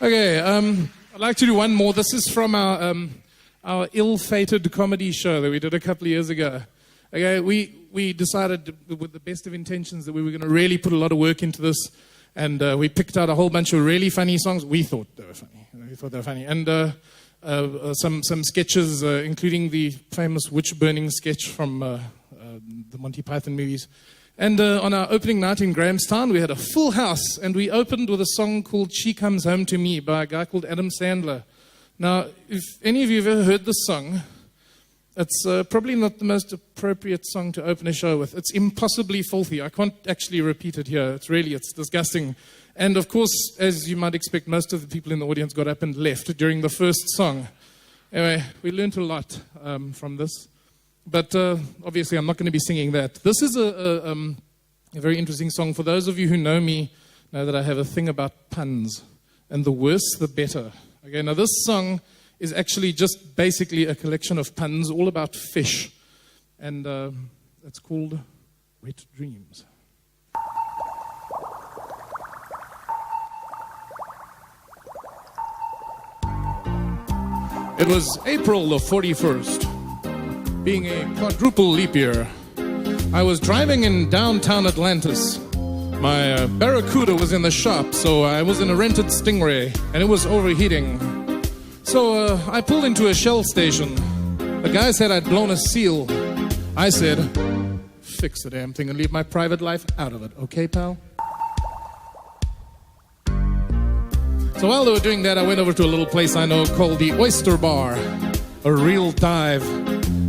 Okay, I'd like to do one more. This is from our ill-fated comedy show that we did a couple of years ago. Okay, we decided with the best of intentions that we were going to really put a lot of work into this, and we picked out a whole bunch of really funny songs. We thought they were funny. And some sketches, including the famous witch-burning sketch from the Monty Python movies. And on our opening night in Grahamstown, we had a full house, and we opened with a song called She Comes Home to Me by a guy called Adam Sandler. Now, if any of you have ever heard this song, it's probably not the most appropriate song to open a show with. It's impossibly filthy. I can't actually repeat it here. It's disgusting. And of course, as you might expect, most of the people in the audience got up and left during the first song. Anyway, we learned a lot from this. But obviously, I'm not going to be singing that. This is a very interesting song. For those of you who know me, know that I have a thing about puns. And the worse, the better. Okay, now this song is actually just basically a collection of puns all about fish. And it's called Wet Dreams. It was April the 41st. Being a quadruple leap year, I was driving in downtown Atlantis. My Barracuda was in the shop, so I was in a rented Stingray, and it was overheating. So I pulled into a Shell station. The guy said I'd blown a seal. I said, fix the damn thing and leave my private life out of it, okay, pal? So while they were doing that, I went over to a little place I know called the Oyster Bar, a real dive.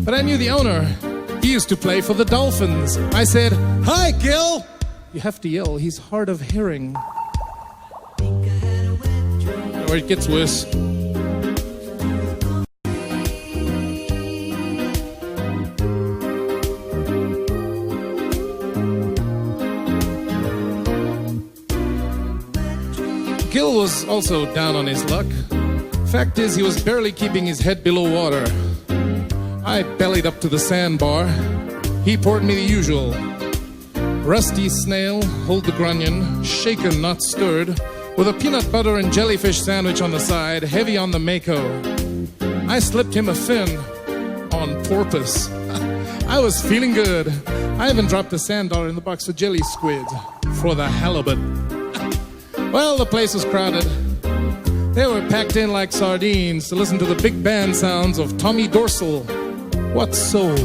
But I knew the owner. He used to play for the Dolphins. I said, "Hi, Gil!" You have to yell. He's hard of hearing. Or it gets worse. Gil was also down on his luck. Fact is, he was barely keeping his head below water. I bellied up to the sandbar. He poured me the usual. Rusty snail, hold the grunion, shaken, not stirred, with a peanut butter and jellyfish sandwich on the side, heavy on the Mako. I slipped him a fin on porpoise. I was feeling good. I even dropped a $1 in the box for jelly squid for the halibut. Well, the place was crowded. They were packed in like sardines to listen to the big band sounds of Tommy Dorsal. What soul?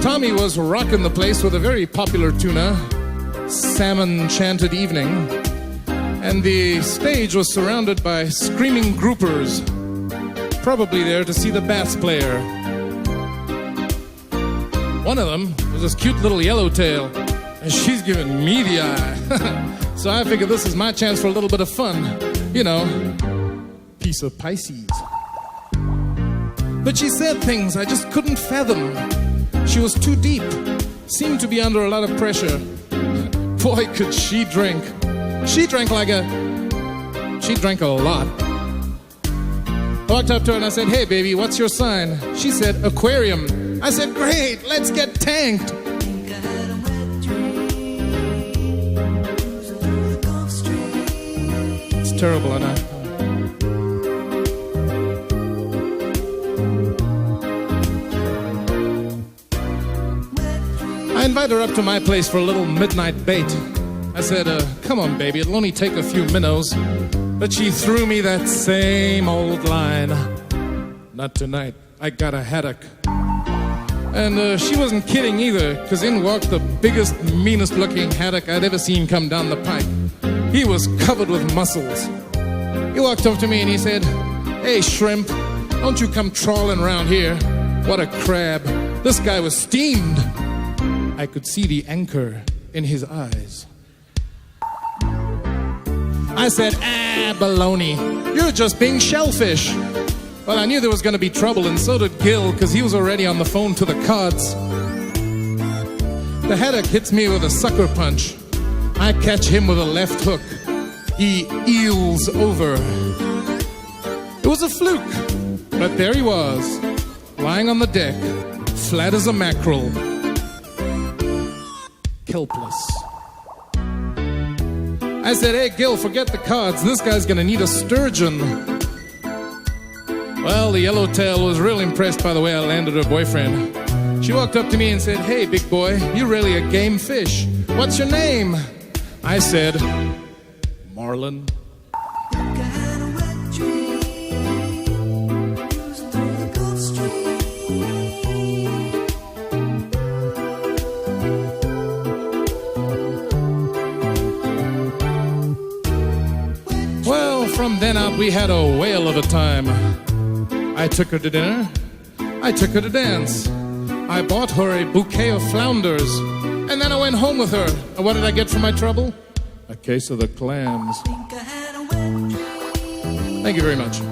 Tommy was rocking the place with a very popular tuna, Salmon Chanted Evening, and the stage was surrounded by screaming groupers, probably there to see the bass player. One of them was this cute little yellowtail, and she's giving me the eye. So I figured this is my chance for a little bit of fun. You know, piece of Pisces. But she said things I just couldn't fathom. She was too deep, seemed to be under a lot of pressure. Boy, could she drink. She drank a lot. I walked up to her and I said, "Hey baby, what's your sign?" She said, "Aquarium." I said, "Great, let's get tanked." It's terrible, I know. I invited her up to my place for a little midnight bait. I said, "Come on, baby, it'll only take a few minnows." But she threw me that same old line. "Not tonight, I got a haddock." And she wasn't kidding either, because in walked the biggest, meanest looking haddock I'd ever seen come down the pipe. He was covered with muscles. He walked up to me and he said, "Hey, shrimp, don't you come trawling around here." What a crab. This guy was steamed. I could see the anchor in his eyes. I said, "Baloney, you're just being shellfish." Well, I knew there was going to be trouble, and so did Gil, because he was already on the phone to the Cods. The haddock hits me with a sucker punch. I catch him with a left hook. He eels over. It was a fluke, but there he was, lying on the deck, flat as a mackerel. Helpless. I said, hey, Gil, forget the cards. This guy's going to need a sturgeon. Well, the yellowtail was real impressed by the way I landed her boyfriend. She walked up to me and said, hey, big boy, you're really a game fish. What's your name? I said, Marlin. Well, from then on, we had a whale of a time. I took her to dinner. I took her to dance. I bought her a bouquet of flounders. And then I went home with her. And what did I get for my trouble? A case of the clams. Thank you very much.